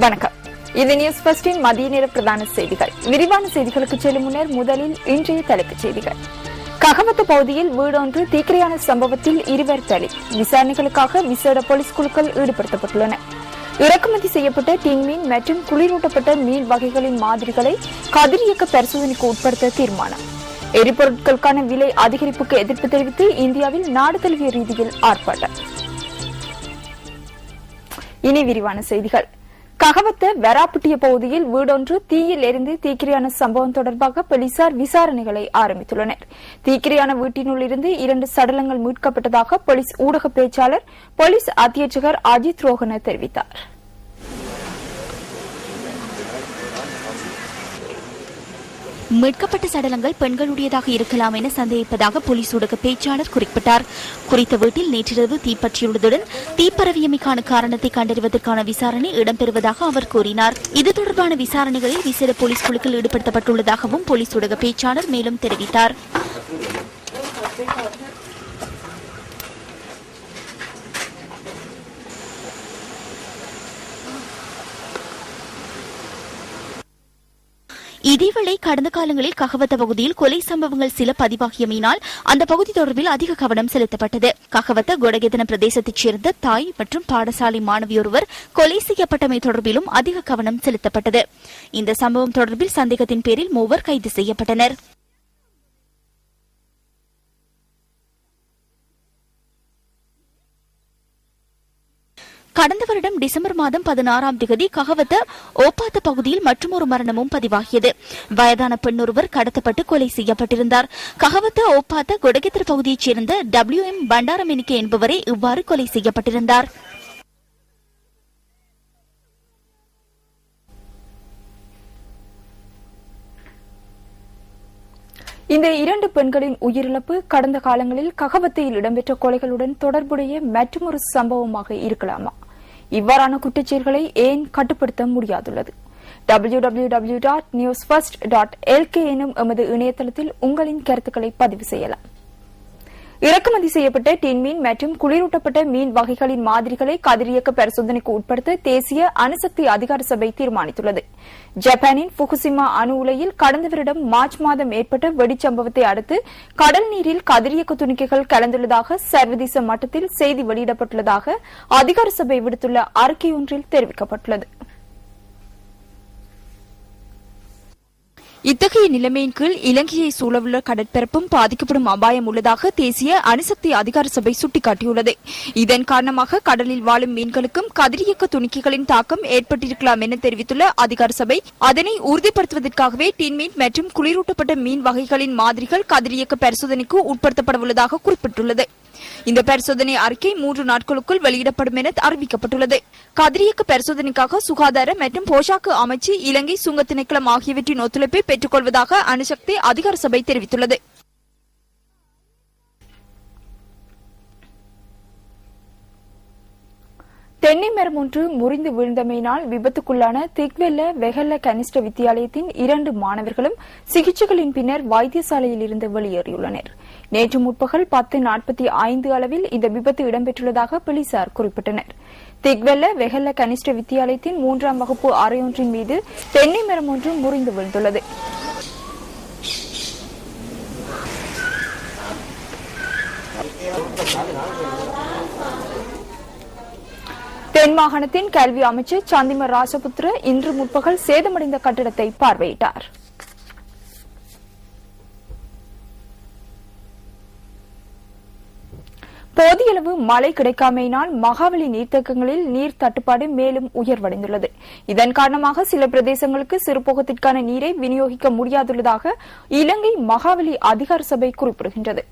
வணக்கம். இது நியூஸ் ஃபர்ஸ்டின் மதிய நேர பிரதான செய்திகள். விரிவான செய்திகளுக்கு செல்லும் முன்னர் முதலில் இன்றைய தலைப்புச் செய்திகள். ககவத்த பகுதியில் வீடொன்று தீக்கிரையான சம்பவத்தில் 2 பலி. விசாரணைகளுக்காக விசேட போலீஸ் குழுக்கள் ஈடுபடுத்தப்பட்டுள்ளன. இறக்குமதி செய்யப்பட்ட டின் மீன் மற்றும் குளிரூட்டப்பட்ட மீன் வகைகளின் மாதிரிகளை கதிரியக்க பரிசோதனைக்கு உட்படுத்த தீர்மானம். எரிபொருட்களுக்கான விலை அதிகரிப்புக்கு எதிர்ப்பு தெரிவித்து இந்தியாவில் நாடு தழுவிய ரீதியில் ஆர்ப்பாட்டம். இனி விரிவான செய்திகள். ககவத்த வெராப்புட்டிய பகுதியில் வீடொன்று தீயில் எரிந்து தீக்கிரையான சம்பவம் தொடர்பாக போலீசார் விசாரணைகளை ஆரம்பித்துள்ளனர். தீக்கிரையான வீட்டினுள் இருந்து 2 சடலங்கள் மீட்கப்பட்டதாக போலீஸ் ஊடக பேச்சாளர் போலீஸ் அத்தியட்சகர் அஜித் ரோஹன தெரிவித்தார். மீட்கப்பட்ட சடலங்கள் பெண்களுடையதாக இருக்கலாம் என சந்தேகிப்பதாக போலீஸ் ஊடக பேச்சாளர் குறிப்பிட்டார். குறித்த வீட்டில் நேற்றிரவு தீப்பற்றியுள்ளதுடன் தீப்பரவியமைக்கான காரணத்தை கண்டறிவதற்கான விசாரணை இடம்பெறுவதாக அவர் கூறினார். இது தொடர்பான விசாரணைகளில் விசேட போலீஸ் குழுக்கள் ஈடுபடுத்தப்பட்டுள்ளதாகவும் போலீஸ் ஊடக பேச்சாளர் மேலும் தெரிவித்தார். இதேவேளை கடந்த காலங்களில் ககவத்த பகுதியில் கொலை சம்பவங்கள் சில பதிவாகியமையினால் அந்த பகுதி தொடர்பில் அதிக கவனம் செலுத்தப்பட்டது. ககவத்த கொடகெதன பிரதேசத்தைச் சேர்ந்த தாய் மற்றும் பாடசாலை மாணவியொருவர் கொலை செய்யப்பட்டமை தொடர்பிலும் அதிக கவனம் செலுத்தப்பட்டது. இந்த சம்பவம் தொடர்பில் சந்தேகத்தின் பேரில் 3 கைது செய்யப்பட்டனர். கடந்த வருடம் டிசம்பர் மாதம் 16ஆம் தேதி ககவத்த ஓப்பாத்த பகுதியில் மற்றொரு மரணமும் பதிவாகியது. வயதான பெண் ஒருவர் கடத்தப்பட்டு கொலை செய்யப்பட்டிருந்தார். ககவத்த ஓப்பாத்த கொடகெத்திர பகுதியைச் சேர்ந்த WM பண்டாரமெனிக்க என்பவரே இவ்வாறு கொலை செய்யப்பட்டிருந்தார். இந்த 2 பெண்களின் உயிரிழப்பு கடந்த காலங்களில் ககவத்தையில் இடம்பெற்ற கொலைகளுடன் தொடர்புடைய மற்றொரு சம்பவமாக இருக்கலாமா? இவ்வாறான குற்றச்செயல்களை ஏன் கட்டுப்படுத்த முடியாதுள்ளது? www.newsfirst.lk எனும் எமது இணையதளத்தில் உங்களின் கருத்துக்களை பதிவு செய்யலாம். இறக்குமதி செய்யப்பட்ட டின் மீன் மற்றும் குளிரூட்டப்பட்ட மீன் வகைகளின் மாதிரிகளை கதிரியக்க பரிசோதனைக்கு உட்படுத்த தேசிய அணுசக்தி அதிகார சபை தீர்மானித்துள்ளது. ஜப்பானின் புகுசிமா அணு உலையில் கடந்த வருடம் மார்ச் மாதம் ஏற்பட்ட வெடிச்சம்பவத்தை அடுத்து கடல் நீரில் கதிரியக்க துணிக்கைகள் கலந்துள்ளதாக சர்வதேச மட்டத்தில் செய்தி வெளியிடப்பட்டுள்ளதாக அதிகார சபை விடுத்துள்ள அறிக்கை ஒன்றில் தெரிவிக்கப்பட்டுள்ளது. இத்தகைய நிலைமையின் கீழ் இலங்கையை சூழவுள்ள கடற்பரப்பும் பாதிக்கப்படும் அபாயம் உள்ளதாக தேசிய அணுசக்தி அதிகார சபை சுட்டிக்காட்டியுள்ளது. இதன் காரணமாக கடலில் வாழும் மீன்களுக்கும் கதிரியக்க துணிக்கைகளின் தாக்கம் ஏற்பட்டிருக்கலாம் என தெரிவித்துள்ள அதிகார சபை அதனை உறுதிப்படுத்துவதற்காகவே டின் மீன் மற்றும் குளிரூட்டப்பட்ட மீன் வகைகளின் மாதிரிகள் கதிரியக்க பரிசோதனைக்கு உட்படுத்தப்பட உள்ளதாக குறிப்பிட்டுள்ளது. இந்த பரிசோதனை அறிக்கை 3 நாட்களுக்குள் வெளியிடப்படும் என அறிவிக்கப்பட்டுள்ளது. கதிரியக்க பரிசோதனைக்காக சுகாதார மற்றும் போஷாக்கு அமைச்சு, இலங்கை சுங்க திணைக்களம் ஆகியவற்றின் ஒத்துழைப்பை பெற்றுக் கொள்வதாக அணுசக்தி அதிகார சபை தெரிவித்துள்ளது. தென்னை மரம் ஒன்று முறிந்து வீழ்ந்தமையினால் விபத்துக்குள்ளான திக்வெல்ல வெகல்ல கனிஷ்ட வித்தியாலயத்தின் 2 மாணவர்களும் சிகிச்சைகளின் பின்னர் வைத்தியசாலையில் இருந்து வெளியேறியுள்ளனர். நேற்று முற்பகல் 10:45 அளவில் இந்த விபத்து இடம்பெற்றுள்ளதாக போலீசார் குறிப்பிட்டனர். திக்வெல்ல வெகல்ல கனிஷ்ட வித்தியாலயத்தின் 3ஆம் வகுப்பு அறையொன்றின் மீது தென்னை மரம் ஒன்று முறிந்து வீழ்ந்துள்ளது. தென் மாகாணத்தின் கல்வி அமைச்சர் சந்திம ராசபுத்திர இன்று முற்பகல் சேதமடைந்த கட்டிடத்தை பார்வையிட்டார். போதியளவு மழை கிடைக்காமையினால் மகாவலி நீர்த்தேக்கங்களில் நீர் தட்டுப்பாடு மேலும் உயர்வடைந்துள்ளது. இதன் காரணமாக சில பிரதேசங்களுக்கு சிறுபோகத்திற்கான நீரை விநியோகிக்க முடியாதுள்ளதாக இலங்கை மகாவலி அதிகார சபை குறிப்பிடுகின்றது.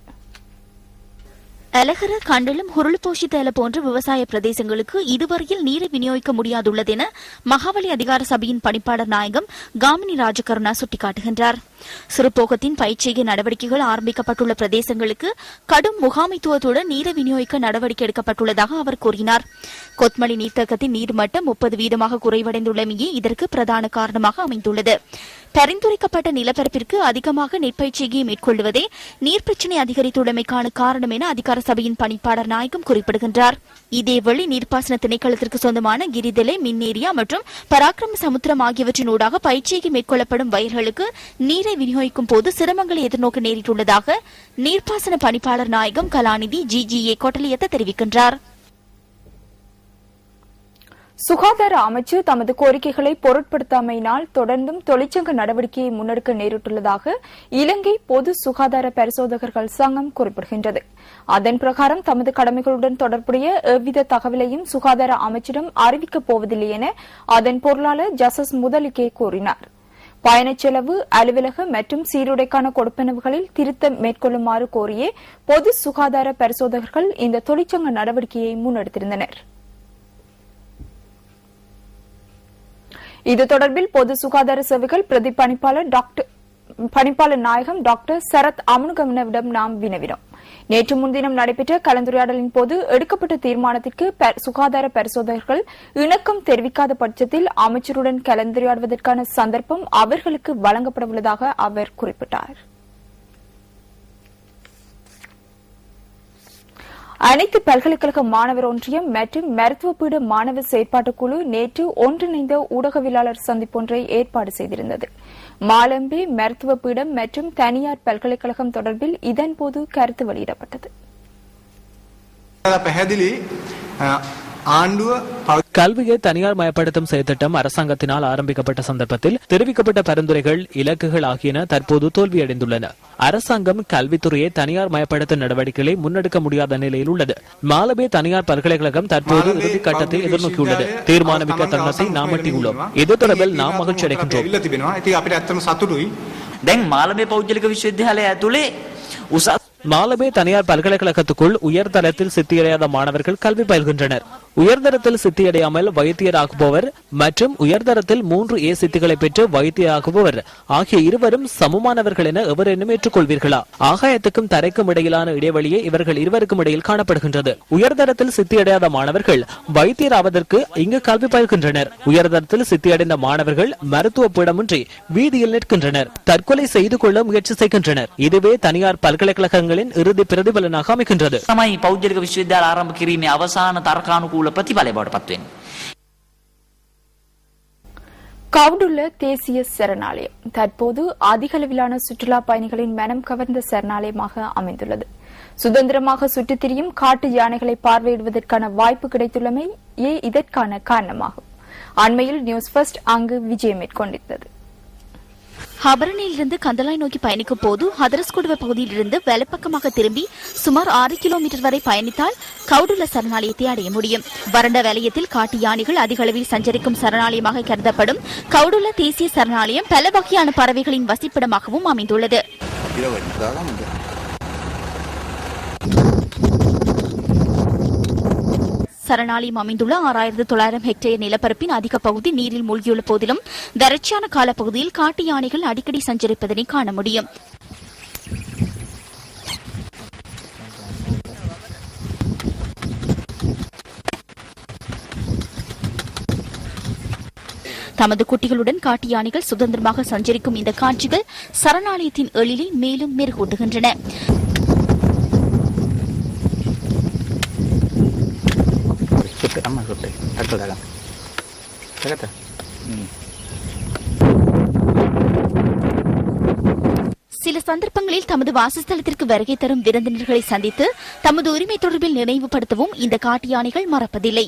அலகர, கண்டலம், ஹுருளுபோஷித்தல போன்ற விவசாய பிரதேசங்களுக்கு இதுவரையில் நீரை விநியோகிக்க முடியாதுள்ளது என மகாவலி அதிகார சபையின் பணிப்பாளர் நாயகம் காமினி ராஜகருணா சுட்டிக்காட்டுகின்றார். சிறுபோகத்தின் பயிற்சிய நடவடிக்கைகள் ஆரம்பிக்கப்பட்டுள்ள பிரதேசங்களுக்கு கடும் முகாமைத்துவத்துடன் நீரை விநியோகிக்க நடவடிக்கை எடுக்கப்பட்டுள்ளதாக அவர் கூறினார். கொத்மலி நீர்த்தேக்கத்தின் நீர்மட்டம் 30% குறைவடைந்துள்ளமையே இதற்கு பிரதான காரணமாக அமைந்துள்ளது. பரிந்துரைக்கப்பட்ட நிலப்பரப்பிற்கு அதிகமாக நெற்பயிற்சியை மேற்கொள்வதே நீர் பிரச்சினை அதிகரித்துள்ளமைக்கான காரணம் என அதிகார சபையின் பணிப்பாளர் நாயகம் குறிப்பிடுகின்றார். இதேவேளை நீர்ப்பாசன திணைக்களத்திற்கு சொந்தமான கிரிதலை, மின்னேரியா மற்றும் பராக்கிரம சமுத்திரம் ஆகியவற்றினூடாக பயிற்சியை மேற்கொள்ளப்படும் வயல்களுக்கு நீரை விநியோகிக்கும் போது சிரமங்களை எதிர்நோக்க நேரிட்டுள்ளதாக நீர்ப்பாசன பணிப்பாளர் நாயகம் கலாநிதி GGA கொட்டலியத்த தெரிவிக்கின்றார். சுகாதார அமைச்சு தமது கோரிக்கைகளை பொருட்படுத்தாமையினால் தொடர்ந்தும் தொழிற்சங்க நடவடிக்கையை முன்னெடுக்க நேரிட்டுள்ளதாக இலங்கை பொது சுகாதார பரிசோதகர்கள் சங்கம் குறிப்பிடுகின்றது. அதன் பிரகாரம் தமது கடமைகளுடன் தொடர்புடைய எவ்வித தகவலையும் சுகாதார அமைச்சிடம் அறிவிக்கப் போவதில்லை என அதன் பொருளாளர் ஜசஸ் முதலிகே கூறினார். பயணச் செலவு, அலுவலக மற்றும் சீருடைக்கான கொடுப்பனவுகளில் திருத்தம் மேற்கொள்ளுமாறு கோரியே பொது சுகாதார பரிசோதகர்கள் இந்த தொழிற்சங்க நடவடிக்கையை முன்னெடுத்திருந்தனர். இது தொடர்பில் பொது சுகாதார சேவைகள் பிரதி பணிப்பாளர் நாயகம் டாக்டர் சரத் அமுனுகமனவிடம் நாம் வினவினோம். நேற்று முன்தினம் நடைபெற்ற கலந்துரையாடலின் போது எடுக்கப்பட்ட தீர்மானத்திற்கு சுகாதார பரிசோதகர்கள் இணக்கம் தெரிவிக்காத பட்சத்தில் அமைச்சருடன் கலந்துரையாடுவதற்கான சந்தர்ப்பம் அவர்களுக்கு வழங்கப்படவுள்ளதாக அவர் குறிப்பிட்டார். அனைத்து பல்கலைக்கழக மாணவர் ஒன்றியம் மற்றும் மருத்துவ பீட மாணவர் செயற்பாட்டுக் குழு நேற்று ஒன்றிணைந்த ஊடகவியலாளர் சந்திப்பொன்றை ஏற்பாடு செய்திருந்தது. மாலம்பே மருத்துவ பீடம் மற்றும் தனியார் பல்கலைக்கழகம் தொடர்பில் இதன்போது கருத்து வெளியிடப்பட்டது. கல்வியை தனியார் மயப்படுத்தும் செயற்திட்டம் அரசாங்கத்தினால் ஆரம்பிக்கப்பட்ட சந்தர்ப்பத்தில் தெரிவிக்கப்பட்ட பரிந்துரைகள், இலக்குகள் ஆகியன தற்போது தோல்வியடைந்துள்ளன. அரசாங்கம் கல்வித்துறையை தனியார் மயப்படுத்தும் நடவடிக்கைகளை முன்னெடுக்க முடியாத நிலையில் உள்ளது. மாலபே தனியார் பல்கலைக்கழகம் தற்போது இறுதி கட்டத்தை எதிர்நோக்கியுள்ளது. தீர்மானமிக்க தருணத்தை நாம் எட்டியுள்ளோம். இது தொடர்பில் நாம் மகிழ்ச்சி அடைகின்றோம். மாலபே தனியார் பல்கலைக்கழகத்துக்குள் உயர்தரத்தில் சித்தியடையாத மாணவர்கள் கல்வி பயில்கின்றனர். உயர்தரத்தில் சித்தியடையாமல் வைத்தியராகுபவர் மற்றும் உயர்தரத்தில் 3A சித்திகளை பெற்று வைத்தியராகுபவர் ஆகிய இருவரும் சமமானவர்கள் என எவரேனும் ஏற்றுக்கொள்வீர்களா? ஆகாயத்துக்கும் தரைக்கும் இடையிலான இடைவெளியே இவர்கள் இருவருக்கும் இடையில் காணப்படுகின்றது. உயர்தரத்தில் சித்தியடையாத மாணவர்கள் வைத்தியராவதற்கு இங்கு கல்வி பயில்கின்றனர். உயர்தரத்தில் சித்தியடைந்த மாணவர்கள் மருத்துவ பீடமின்றி வீதியில் நிற்கின்றனர், தற்கொலை செய்து கொள்ள முயற்சி செய்கின்றனர். இதுவே தனியார் பல்கலைக்கழகங்களின் இறுதி பிரதிபலனாக அமைகின்றது. පෞද්ගලික විශ්වවිද්‍යාල ආරම්භ කිරීමේ අවසාන තර්කානුකූල ප්‍රතිඵලය බවට පත් වෙන්නේ. கவுடுள்ள தேசிய சரணாலயம் தற்போது அதிகளவிலான சுற்றுலா பயணிகளின் மனம் கவர்ந்த சரணாலயமாக அமைந்துள்ளது. சுதந்திரமாக சுற்றித் திரியும் காட்டு யானைகளை பார்வையிடுவதற்கான வாய்ப்பு கிடைத்துள்ளமையே இதற்கான காரணமாகும். அண்மையில் நியூஸ் ஃபர்ஸ்ட் அங்கு விஜயம் மேற்கொண்டிருந்தது. ஹபரனிலிருந்து கந்தலாய் நோக்கி பயணிக்கும் போது ஹதரஸ்குடுவ பகுதியிலிருந்து வலப்பக்கமாக திரும்பி சுமார் 6 கிலோமீட்டர் வரை பயணித்தால் கவுடுள்ள சரணாலயத்தை அடைய முடியும். வறண்ட வலயத்தில் காட்டு யானைகள் அதிக அளவில் சஞ்சரிக்கும் சரணாலயமாக கருதப்படும் கவுடுள்ள தேசிய சரணாலயம் பல வகையான பறவைகளின் வசிப்பிடமாகவும் அமைந்துள்ளது. சரணாலயம் அமைந்துள்ள 6900 ஹெக்டேர் நிலப்பரப்பின் அதிக பகுதி நீரில் மூழ்கியுள்ள போதிலும் வறட்சியான காலப்பகுதியில் காட்டு யானைகள் அடிக்கடி சஞ்சரிப்பதனை காண முடியும். தமது குட்டிகளுடன் காட்டு யானைகள் சுதந்திரமாக சஞ்சரிக்கும் இந்த காட்சிகள் சரணாலயத்தின் எழிலை மேலும் மெருகூட்டுகின்றன. சில சந்தர்ப்பங்களில் தமது வாசஸ்தலத்திற்கு வருகை தரும் விருந்தினர்களை சந்தித்து தமது உரிமை தொடர்பில் நினைவுபடுத்தவும் இந்த காட்டு யானைகள் மறப்பதில்லை.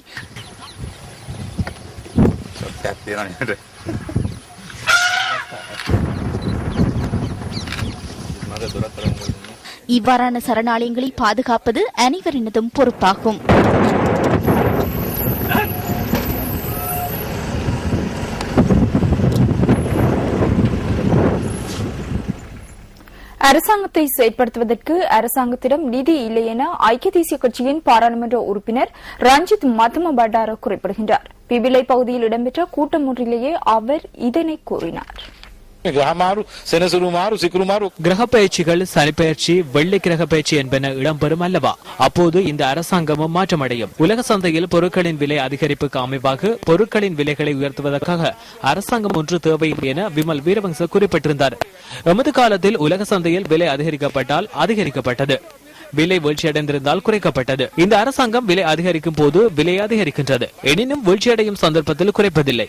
இவ்வாறான சரணாலயங்களை பாதுகாப்பது அனைவரினதும் பொறுப்பாகும். அரசாங்கத்தை செயற்படுத்துவதற்கு அரசாங்கத்திடம் நிதி இல்லை என ஐக்கிய தேசிய கட்சியின் பாராளுமன்ற உறுப்பினர் ரஞ்சித் மத்தும பண்டார குறிப்பிடுகின்றார். பிபிலை பகுதியில் இடம்பெற்ற கூட்டம் ஒன்றிலேயே அவர் இதனை கூறினார். ග්‍රහමාරු සෙනසුරු මාරු සිකුරු මාරු கிரக பயிற்சிகள் சனிப்பெயர்ச்சி வெள்ளி கிரக பயிற்சி என்பன இடம்பெறும் அல்லவா? அப்போது இந்த அரசாங்கமும் மாற்றமடையும். உலக சந்தையில் பொருட்களின் விலை அதிகரிப்புக்கு அமைவாக பொருட்களின் விலைகளை உயர்த்துவதற்காக அரசாங்கம் ஒன்று தேவை என விமல் வீரவங்ச குறிப்பிட்டிருந்தார். எமது காலத்தில் உலக சந்தையில் விலை அதிகரிக்கப்பட்டால் அதிகரிக்கப்பட்டது, விலை வீழ்ச்சியடைந்திருந்தால் குறைக்கப்பட்டது. இந்த அரசாங்கம் விலை அதிகரிக்கும் போது விலை அதிகரிக்கின்றது, எனினும் வீழ்ச்சியடையும் சந்தர்ப்பத்தில் குறைப்பதில்லை.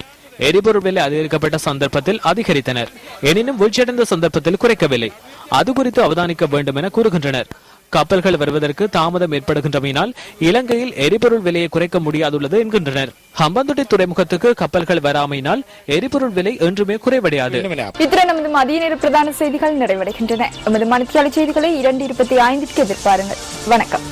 எரிபொருள் விலை அதிகரிக்கப்பட்ட சந்தர்ப்பத்தில் அதிகரித்தனர், எனினும் வீழ்ச்சியடைந்த சந்தர்ப்பத்தில் குறைக்கவில்லை. அது குறித்து அவதானிக்க வேண்டும் என கூறுகின்றனர். கப்பல்கள் வருவதற்கு தாமதம் ஏற்படுகின்றமையினால் இலங்கையில் எரிபொருள் விலையை குறைக்க முடியாதுள்ளது என்கின்றனர். ஹம்பந்தோட்டை துறைமுகத்துக்கு கப்பல்கள் வராமையினால் எரிபொருள் விலை என்றுமே குறைவடையாது. இத்துடன் நமது மதிய நேர பிரதான செய்திகள் நிறைவடைகின்றன. நமது மணித்தியாளர் செய்திகளை 2:25 எதிர்பாருங்கள். வணக்கம்.